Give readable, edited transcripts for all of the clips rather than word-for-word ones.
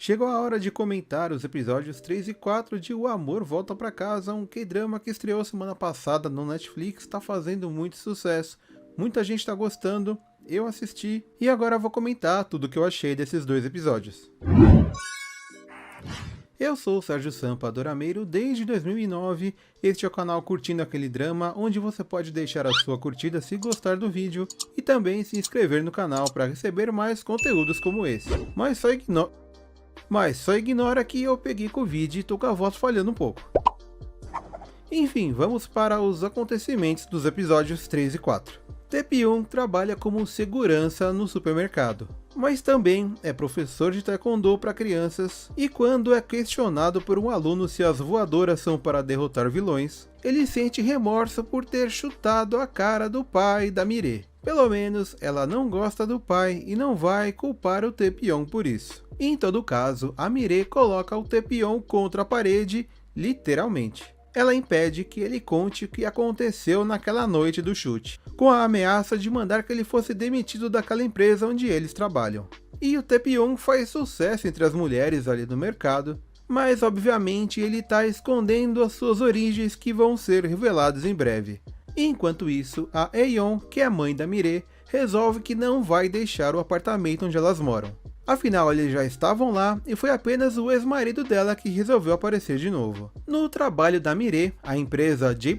Chegou a hora de comentar os episódios 3 e 4 de O Amor Volta Pra Casa, um K-drama que estreou semana passada no Netflix, está fazendo muito sucesso, muita gente está gostando, eu assisti e agora vou comentar tudo o que eu achei desses dois episódios. Eu sou o Sérgio Sampa Dorameiro desde 2009, este é o canal Curtindo Aquele Drama, onde você pode deixar a sua curtida se gostar do vídeo e também se inscrever no canal para receber mais conteúdos como esse. Mas só ignora que eu peguei Covid e tô com a voz falhando um pouco. Enfim, vamos para os acontecimentos dos episódios 3 e 4. Tae-pyun trabalha como segurança no supermercado, mas também é professor de taekwondo para crianças, e quando é questionado por um aluno se as voadoras são para derrotar vilões, ele sente remorso por ter chutado a cara do pai da Mire. Pelo menos ela não gosta do pai e não vai culpar o Tae-pyun por isso. Em todo caso, a Mire coloca o Tae-pyun contra a parede, literalmente. Ela impede que ele conte o que aconteceu naquela noite do chute, com a ameaça de mandar que ele fosse demitido daquela empresa onde eles trabalham. E o Tae-pyun faz sucesso entre as mulheres ali no mercado, mas obviamente ele está escondendo as suas origens que vão ser reveladas em breve. Enquanto isso, a Aeon, que é a mãe da Mire, resolve que não vai deixar o apartamento onde elas moram. Afinal, eles já estavam lá e foi apenas o ex-marido dela que resolveu aparecer de novo. No trabalho da Mire, a empresa J+,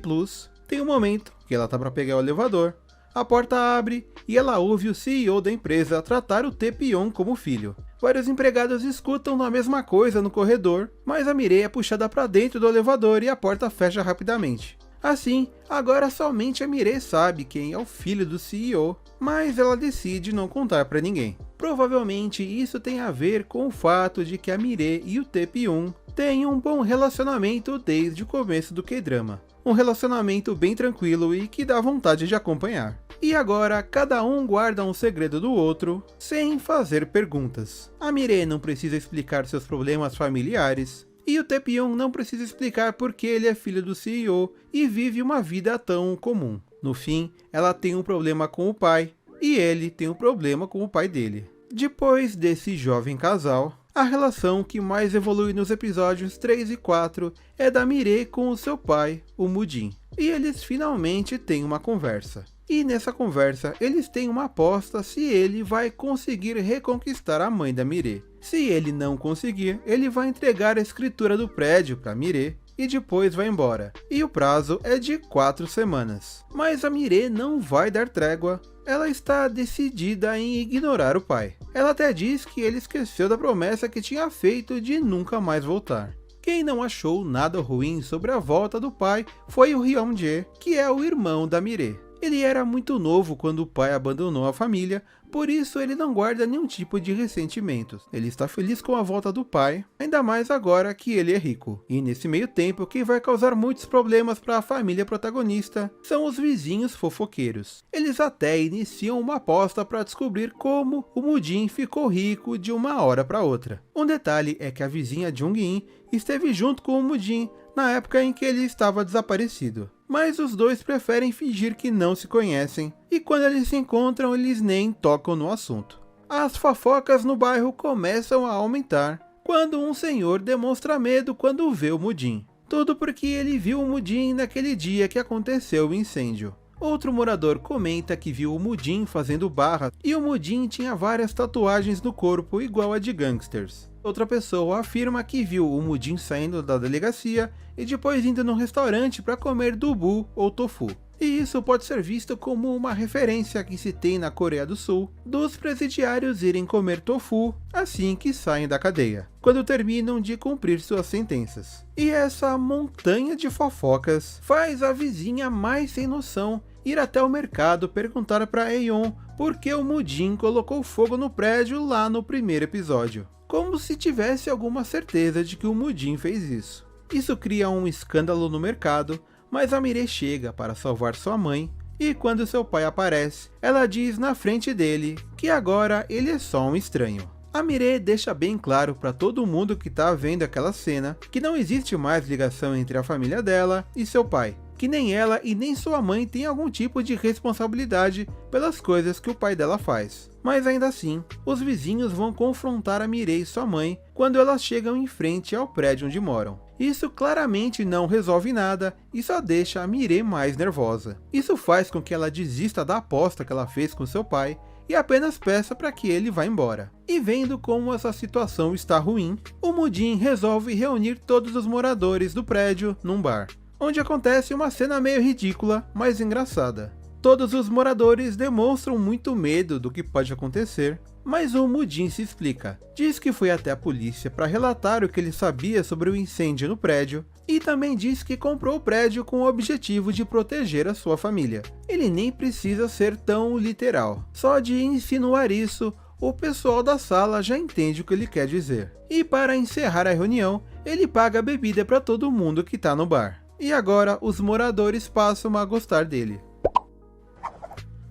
tem um momento que ela tá para pegar o elevador, a porta abre e ela ouve o CEO da empresa tratar o Tae-pyun como filho. Vários empregados escutam a mesma coisa no corredor, mas a Mire é puxada para dentro do elevador e a porta fecha rapidamente. Assim, agora somente a Mire sabe quem é o filho do CEO, mas ela decide não contar para ninguém. Provavelmente isso tem a ver com o fato de que a Mire e o Tae-pyun têm um bom relacionamento desde o começo do K-drama. Um relacionamento bem tranquilo e que dá vontade de acompanhar. E agora cada um guarda um segredo do outro, sem fazer perguntas. A Mire não precisa explicar seus problemas familiares, e o Tae-pyun não precisa explicar por que ele é filho do CEO e vive uma vida tão comum. No fim, ela tem um problema com o pai, e ele tem um problema com o pai dele. Depois desse jovem casal, a relação que mais evolui nos episódios 3 e 4 é da Mire com o seu pai, o Mujin. E eles finalmente têm uma conversa. E nessa conversa, eles têm uma aposta se ele vai conseguir reconquistar a mãe da Mire. Se ele não conseguir, ele vai entregar a escritura do prédio para Mire e depois vai embora. E o prazo é de 4 semanas. Mas a Mire não vai dar trégua. Ela está decidida em ignorar o pai. Ela até diz que ele esqueceu da promessa que tinha feito de nunca mais voltar. Quem não achou nada ruim sobre a volta do pai foi o Hyun-jae, que é o irmão da Mire. Ele era muito novo quando o pai abandonou a família, por isso ele não guarda nenhum tipo de ressentimentos. Ele está feliz com a volta do pai, ainda mais agora que ele é rico. E nesse meio tempo, quem vai causar muitos problemas para a família protagonista são os vizinhos fofoqueiros. Eles até iniciam uma aposta para descobrir como o Mujin ficou rico de uma hora para outra. Um detalhe é que a vizinha Jung-in esteve junto com o Mujin na época em que ele estava desaparecido. Mas os dois preferem fingir que não se conhecem, e quando eles se encontram eles nem tocam no assunto. As fofocas no bairro começam a aumentar, quando um senhor demonstra medo quando vê o Mujin. Tudo porque ele viu o Mujin naquele dia que aconteceu o incêndio. Outro morador comenta que viu o Mujin fazendo barra e o Mujin tinha várias tatuagens no corpo igual a de gangsters. Outra pessoa afirma que viu o Mujin saindo da delegacia e depois indo num restaurante para comer dubu ou tofu. E isso pode ser visto como uma referência que se tem na Coreia do Sul dos presidiários irem comer tofu assim que saem da cadeia, quando terminam de cumprir suas sentenças. E essa montanha de fofocas faz a vizinha mais sem noção ir até o mercado perguntar para Aeon por que o Mujin colocou fogo no prédio lá no primeiro episódio, como se tivesse alguma certeza de que o Mujin fez isso. Isso cria um escândalo no mercado, mas a Mire chega para salvar sua mãe, e quando seu pai aparece, ela diz na frente dele que agora ele é só um estranho. A Mire deixa bem claro para todo mundo que está vendo aquela cena que não existe mais ligação entre a família dela e seu pai. que nem ela e nem sua mãe têm algum tipo de responsabilidade pelas coisas que o pai dela faz. Mas ainda assim, os vizinhos vão confrontar a Mireille e sua mãe quando elas chegam em frente ao prédio onde moram. Isso claramente não resolve nada e só deixa a Mireille mais nervosa. Isso faz com que ela desista da aposta que ela fez com seu pai e apenas peça para que ele vá embora. E vendo como essa situação está ruim, o Mudin resolve reunir todos os moradores do prédio num bar, onde acontece uma cena meio ridícula, mas engraçada. Todos os moradores demonstram muito medo do que pode acontecer, mas o Mudin se explica. Diz que foi até a polícia para relatar o que ele sabia sobre o incêndio no prédio, e também diz que comprou o prédio com o objetivo de proteger a sua família. Ele nem precisa ser tão literal. Só de insinuar isso, o pessoal da sala já entende o que ele quer dizer. E para encerrar a reunião, ele paga a bebida para todo mundo que está no bar. E agora os moradores passam a gostar dele.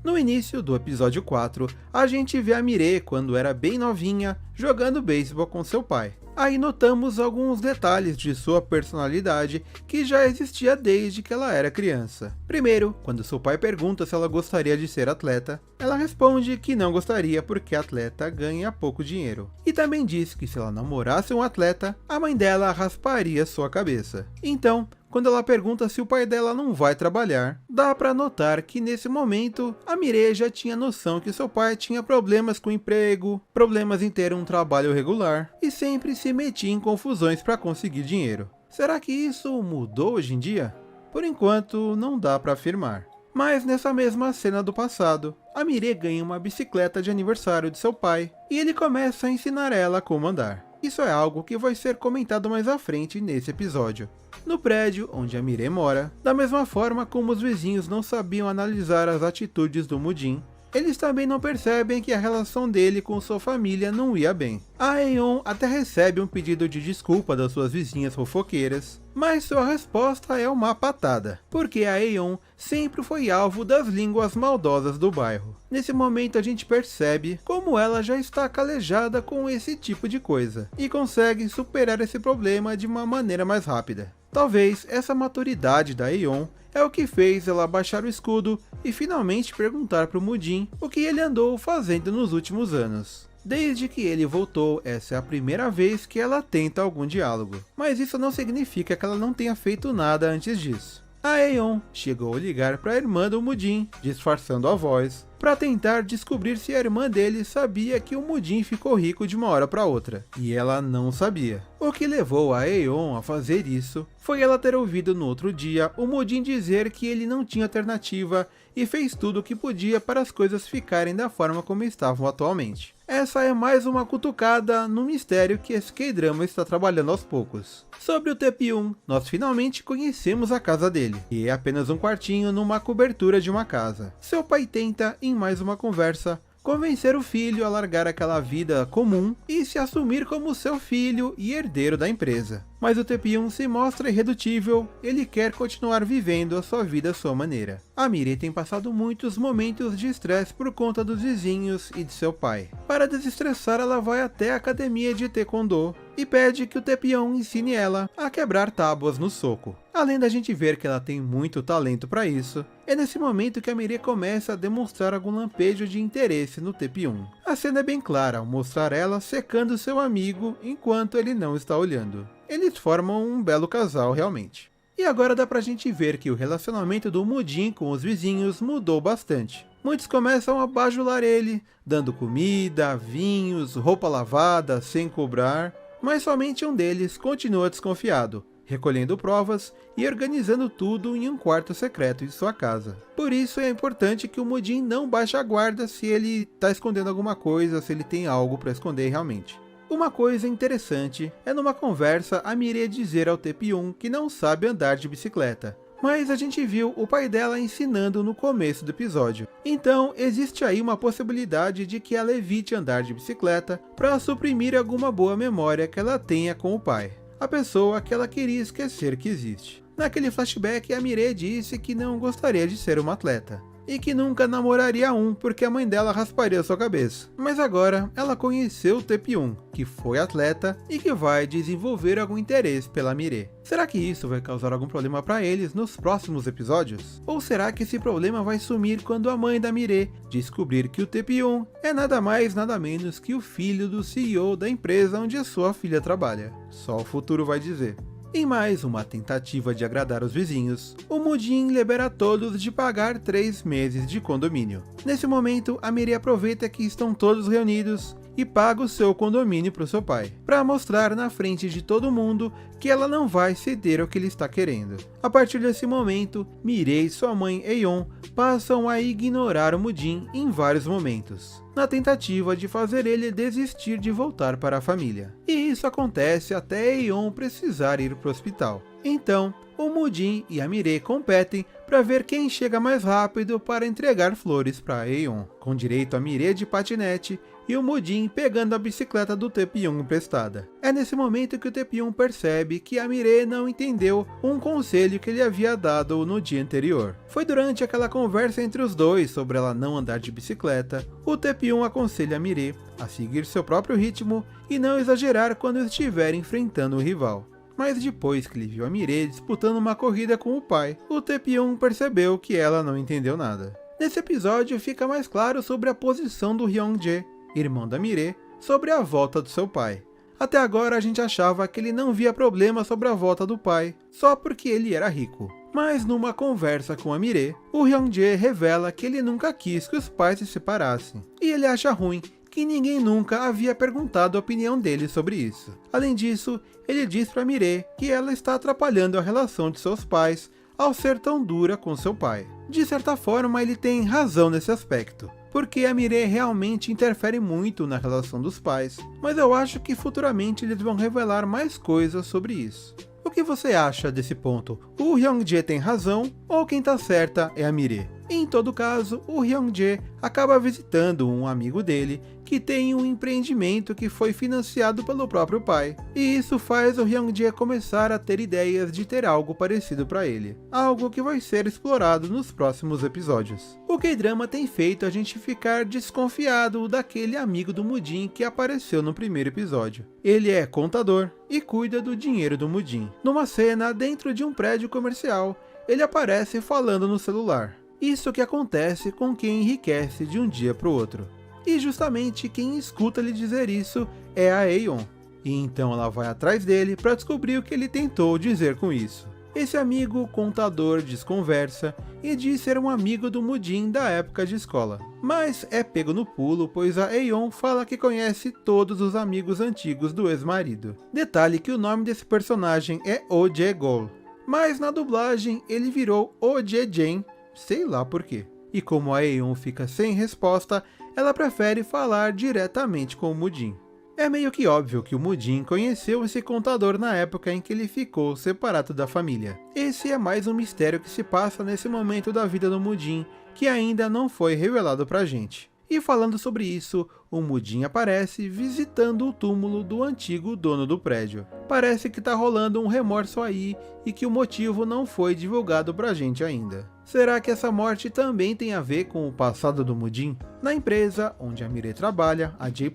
No início do episódio 4, a gente vê a Mireille quando era bem novinha, jogando beisebol com seu pai. Aí notamos alguns detalhes de sua personalidade que já existia desde que ela era criança. Primeiro, quando seu pai pergunta se ela gostaria de ser atleta, ela responde que não gostaria porque atleta ganha pouco dinheiro. E também diz que se ela namorasse um atleta, a mãe dela rasparia sua cabeça. Então, quando ela pergunta se o pai dela não vai trabalhar, dá pra notar que nesse momento a Mireille já tinha noção que seu pai tinha problemas com o emprego, problemas em ter um trabalho regular e sempre se metia em confusões para conseguir dinheiro. Será que isso mudou hoje em dia? Por enquanto não dá pra afirmar. Mas nessa mesma cena do passado, a Mireille ganha uma bicicleta de aniversário de seu pai e ele começa a ensinar ela como andar. Isso é algo que vai ser comentado mais à frente nesse episódio. No prédio onde a Mireille mora, da mesma forma como os vizinhos não sabiam analisar as atitudes do Mudin, eles também não percebem que a relação dele com sua família não ia bem. A Eon até recebe um pedido de desculpa das suas vizinhas fofoqueiras, mas sua resposta é uma patada, porque a Eon sempre foi alvo das línguas maldosas do bairro. Nesse momento a gente percebe como ela já está calejada com esse tipo de coisa, e consegue superar esse problema de uma maneira mais rápida. Talvez essa maturidade da Eon é o que fez ela baixar o escudo e finalmente perguntar para o Mudin o que ele andou fazendo nos últimos anos. Desde que ele voltou, essa é a primeira vez que ela tenta algum diálogo, mas isso não significa que ela não tenha feito nada antes disso. A Eon chegou a ligar para a irmã do Mudin, disfarçando a voz, para tentar descobrir se a irmã dele sabia que o Mudin ficou rico de uma hora para outra, e ela não sabia. O que levou a Eon a fazer isso foi ela ter ouvido no outro dia o Mudin dizer que ele não tinha alternativa e fez tudo o que podia para as coisas ficarem da forma como estavam atualmente. Essa é mais uma cutucada no mistério que esse K-drama está trabalhando aos poucos. Sobre o Tae-pyun, nós finalmente conhecemos a casa dele, e é apenas um quartinho numa cobertura de uma casa. Seu pai tenta, em mais uma conversa, convencer o filho a largar aquela vida comum e se assumir como seu filho e herdeiro da empresa. Mas o Tae-pyun se mostra irredutível, ele quer continuar vivendo a sua vida à sua maneira. A Mireille tem passado muitos momentos de estresse por conta dos vizinhos e de seu pai. Para desestressar, ela vai até a academia de Taekwondo e pede que o Tae-pyun ensine ela a quebrar tábuas no soco. Além da gente ver que ela tem muito talento para isso, é nesse momento que a Mireille começa a demonstrar algum lampejo de interesse no Tae-pyun. A cena é bem clara ao mostrar ela secando seu amigo enquanto ele não está olhando. Eles formam um belo casal realmente. E agora dá pra gente ver que o relacionamento do Mudin com os vizinhos mudou bastante. Muitos começam a bajular ele, dando comida, vinhos, roupa lavada, sem cobrar, mas somente um deles continua desconfiado, recolhendo provas e organizando tudo em um quarto secreto de sua casa. Por isso é importante que o Mudin não baixe a guarda se ele está escondendo alguma coisa, se ele tem algo para esconder realmente. Uma coisa interessante é numa conversa a Mireille dizer ao Tae-pyun que não sabe andar de bicicleta, mas a gente viu o pai dela ensinando no começo do episódio. Então existe aí uma possibilidade de que ela evite andar de bicicleta para suprimir alguma boa memória que ela tenha com o pai, a pessoa que ela queria esquecer que existe. Naquele flashback, a Mireille disse que não gostaria de ser uma atleta, e que nunca namoraria um porque a mãe dela rasparia sua cabeça. Mas agora ela conheceu o Taepyeon, que foi atleta e que vai desenvolver algum interesse pela Mireille. Será que isso vai causar algum problema para eles nos próximos episódios? Ou será que esse problema vai sumir quando a mãe da Mireille descobrir que o Taepyeon é nada mais nada menos que o filho do CEO da empresa onde a sua filha trabalha? Só o futuro vai dizer. Em mais uma tentativa de agradar os vizinhos, o Mudin libera todos de pagar 3 meses de condomínio. Nesse momento, a Mireille aproveita que estão todos reunidos e paga o seu condomínio para o seu pai, para mostrar na frente de todo mundo que ela não vai ceder ao que ele está querendo. A partir desse momento, Mireille e sua mãe Eon passam a ignorar o Mudin em vários momentos, na tentativa de fazer ele desistir de voltar para a família. E isso acontece até Eon precisar ir para o hospital. Então, o Mudin e a Mireille competem para ver quem chega mais rápido para entregar flores para Eon, com direito a Mireille de patinete e o Mudin pegando a bicicleta do Taepyeon emprestada. É nesse momento que o Taepyeon percebe que a Mireille não entendeu um conselho que ele havia dado no dia anterior. Foi durante aquela conversa entre os dois sobre ela não andar de bicicleta, o Taepyeon aconselha a Mireille a seguir seu próprio ritmo e não exagerar quando estiver enfrentando o rival. Mas depois que ele viu a Mireille disputando uma corrida com o pai, o Taepyeon percebeu que ela não entendeu nada. Nesse episódio fica mais claro sobre a posição do Hyung-jae, irmão da Mireille, sobre a volta do seu pai. Até agora a gente achava que ele não via problema sobre a volta do pai, só porque ele era rico. Mas numa conversa com a Mireille, o Hyung-jae revela que ele nunca quis que os pais se separassem, e ele acha ruim que ninguém nunca havia perguntado a opinião dele sobre isso. Além disso, ele diz para Mireille que ela está atrapalhando a relação de seus pais ao ser tão dura com seu pai. De certa forma, ele tem razão nesse aspecto, porque a Mireille realmente interfere muito na relação dos pais, mas eu acho que futuramente eles vão revelar mais coisas sobre isso. O que você acha desse ponto? O Hyung-jae tem razão ou quem tá certa é a Mireille? Em todo caso, o Hyung-jae acaba visitando um amigo dele que tem um empreendimento que foi financiado pelo próprio pai. E isso faz o Hyung-jae começar a ter ideias de ter algo parecido para ele. Algo que vai ser explorado nos próximos episódios. O K-drama tem feito a gente ficar desconfiado daquele amigo do Mudin que apareceu no primeiro episódio. Ele é contador e cuida do dinheiro do Mudin. Numa cena dentro de um prédio comercial, ele aparece falando no celular. Isso que acontece com quem enriquece de um dia para o outro. E justamente quem escuta ele dizer isso é a Eon. E então ela vai atrás dele para descobrir o que ele tentou dizer com isso. Esse amigo contador desconversa e diz ser um amigo do Mudin da época de escola. Mas é pego no pulo, pois a Eon fala que conhece todos os amigos antigos do ex-marido. Detalhe que o nome desse personagem é Oh Jae-gol, mas na dublagem ele virou Oh Jae-jen, sei lá por quê. E como a Eon fica sem resposta, ela prefere falar diretamente com o Mudin. É meio que óbvio que o Mudin conheceu esse contador na época em que ele ficou separado da família. Esse é mais um mistério que se passa nesse momento da vida do Mudin, que ainda não foi revelado pra gente. E falando sobre isso, o Mudin aparece visitando o túmulo do antigo dono do prédio. Parece que tá rolando um remorso aí e que o motivo não foi divulgado pra gente ainda. Será que essa morte também tem a ver com o passado do Mudin? Na empresa onde a Mireille trabalha, a J+,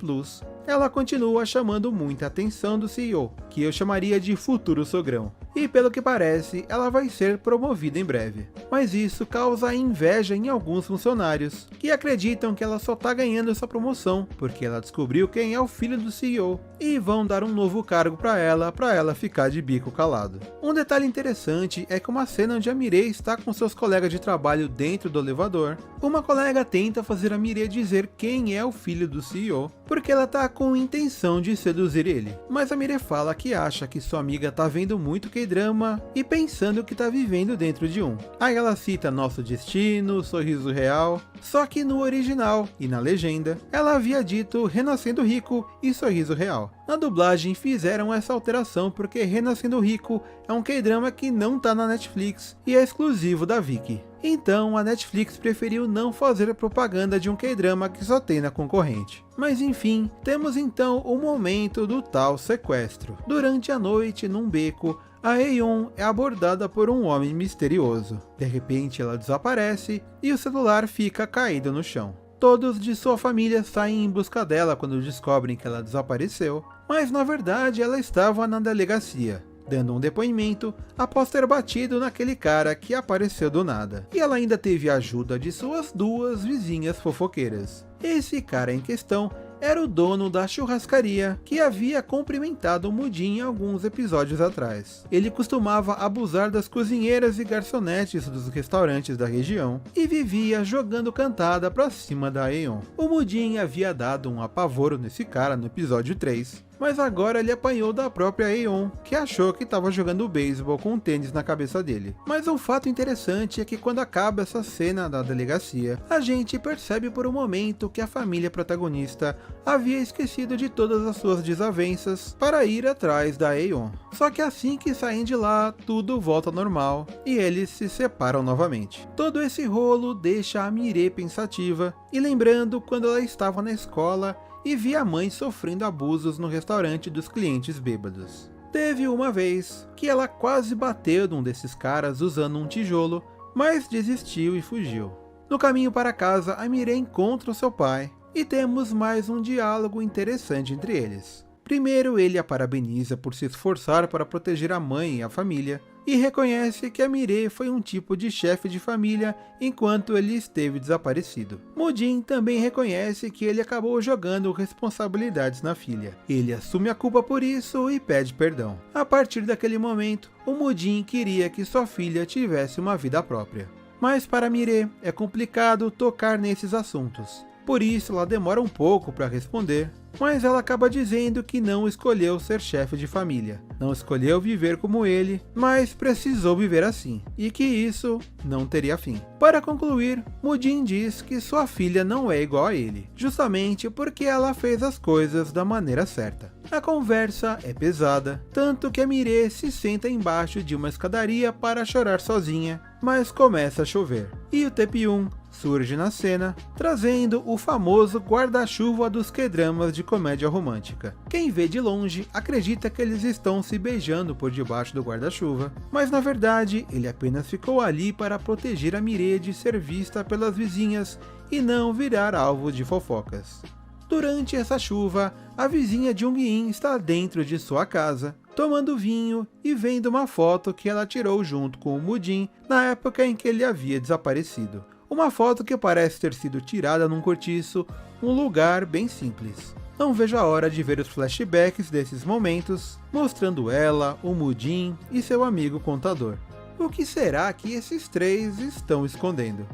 ela continua chamando muita atenção do CEO, que eu chamaria de futuro sogrão. E pelo que parece, ela vai ser promovida em breve. Mas isso causa inveja em alguns funcionários, que acreditam que ela só tá ganhando essa promoção porque ela descobriu quem é o filho do CEO, e vão dar um novo cargo para ela ficar de bico calado. Um detalhe interessante é que uma cena onde a Mireille está com seus colegas de trabalho dentro do elevador, uma colega tenta fazer a Mireille dizer quem é o filho do CEO, porque ela tá com intenção de seduzir ele. Mas a Mireille fala que acha que sua amiga tá vendo muito K-drama e pensando que tá vivendo dentro de um. Aí ela cita Nosso Destino, Sorriso Real, só que no original e na legenda, ela havia dito Renascendo Rico e Sorriso Real. Na dublagem fizeram essa alteração porque Renascendo Rico é um K-drama que não tá na Netflix e é exclusivo da Viki. Então a Netflix preferiu não fazer propaganda de um K-drama que só tem na concorrente. Mas enfim, temos então o momento do tal sequestro. Durante a noite, num beco, a Aeon é abordada por um homem misterioso. De repente ela desaparece e o celular fica caído no chão. Todos de sua família saem em busca dela quando descobrem que ela desapareceu, mas na verdade ela estava na delegacia, dando um depoimento após ter batido naquele cara que apareceu do nada. E ela ainda teve a ajuda de suas duas vizinhas fofoqueiras. Esse cara em questão era o dono da churrascaria que havia cumprimentado o Mudin alguns episódios atrás. Ele costumava abusar das cozinheiras e garçonetes dos restaurantes da região e vivia jogando cantada pra cima da Aeon. O Mudin havia dado um apavoro nesse cara no episódio 3, mas agora ele apanhou da própria Aeon, que achou que estava jogando beisebol com um tênis na cabeça dele. Mas um fato interessante é que quando acaba essa cena da delegacia, a gente percebe por um momento que a família protagonista havia esquecido de todas as suas desavenças para ir atrás da Aeon. Só que assim que saem de lá, tudo volta ao normal e eles se separam novamente. Todo esse rolo deixa a Mireia pensativa e lembrando quando ela estava na escola e via a mãe sofrendo abusos no restaurante dos clientes bêbados. Teve uma vez que ela quase bateu num desses caras usando um tijolo, mas desistiu e fugiu. No caminho para casa, a Mireia encontra o seu pai e temos mais um diálogo interessante entre eles. Primeiro, ele a parabeniza por se esforçar para proteger a mãe e a família, e reconhece que a Mireia foi um tipo de chefe de família enquanto ele esteve desaparecido. Mudin também reconhece que ele acabou jogando responsabilidades na filha. Ele assume a culpa por isso e pede perdão. A partir daquele momento, o Mudin queria que sua filha tivesse uma vida própria. Mas para Mireia é complicado tocar nesses assuntos. Por isso ela demora um pouco para responder, mas ela acaba dizendo que não escolheu ser chefe de família, não escolheu viver como ele, mas precisou viver assim, e que isso não teria fim. Para concluir, Mudin diz que sua filha não é igual a ele, justamente porque ela fez as coisas da maneira certa. A conversa é pesada, tanto que a Mireia se senta embaixo de uma escadaria para chorar sozinha, mas começa a chover, e o Taepyeon surge na cena, trazendo o famoso guarda-chuva dos K-dramas de comédia romântica. Quem vê de longe acredita que eles estão se beijando por debaixo do guarda-chuva, mas na verdade ele apenas ficou ali para proteger a Mireia de ser vista pelas vizinhas e não virar alvo de fofocas. Durante essa chuva, a vizinha Jung-in está dentro de sua casa, tomando vinho e vendo uma foto que ela tirou junto com o Mudin na época em que ele havia desaparecido. Uma foto que parece ter sido tirada num cortiço, um lugar bem simples. Não vejo a hora de ver os flashbacks desses momentos, mostrando ela, o Mudin e seu amigo contador. O que será que esses três estão escondendo?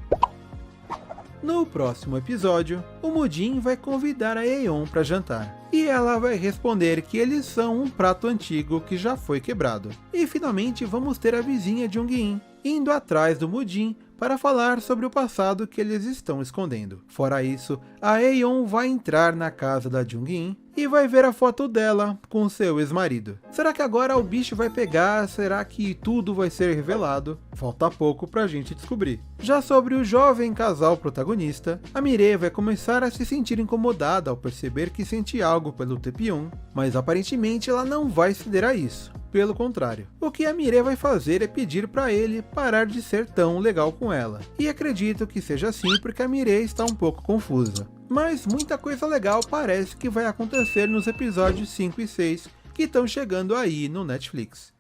No próximo episódio, o Mudin vai convidar a Aeon para jantar, e ela vai responder que eles são um prato antigo que já foi quebrado. E finalmente vamos ter a vizinha Jung-in indo atrás do Mudin para falar sobre o passado que eles estão escondendo. Fora isso, a Aeon vai entrar na casa da Jung-in e vai ver a foto dela com seu ex-marido. Será que agora o bicho vai pegar? Será que tudo vai ser revelado? Falta pouco pra gente descobrir. Já sobre o jovem casal protagonista, a Mireia vai começar a se sentir incomodada ao perceber que sente algo pelo Taepyeon, mas aparentemente ela não vai ceder a isso. Pelo contrário, o que a Mireia vai fazer é pedir para ele parar de ser tão legal com ela. E acredito que seja assim porque a Mireia está um pouco confusa. Mas muita coisa legal parece que vai acontecer nos episódios 5 e 6 que estão chegando aí no Netflix.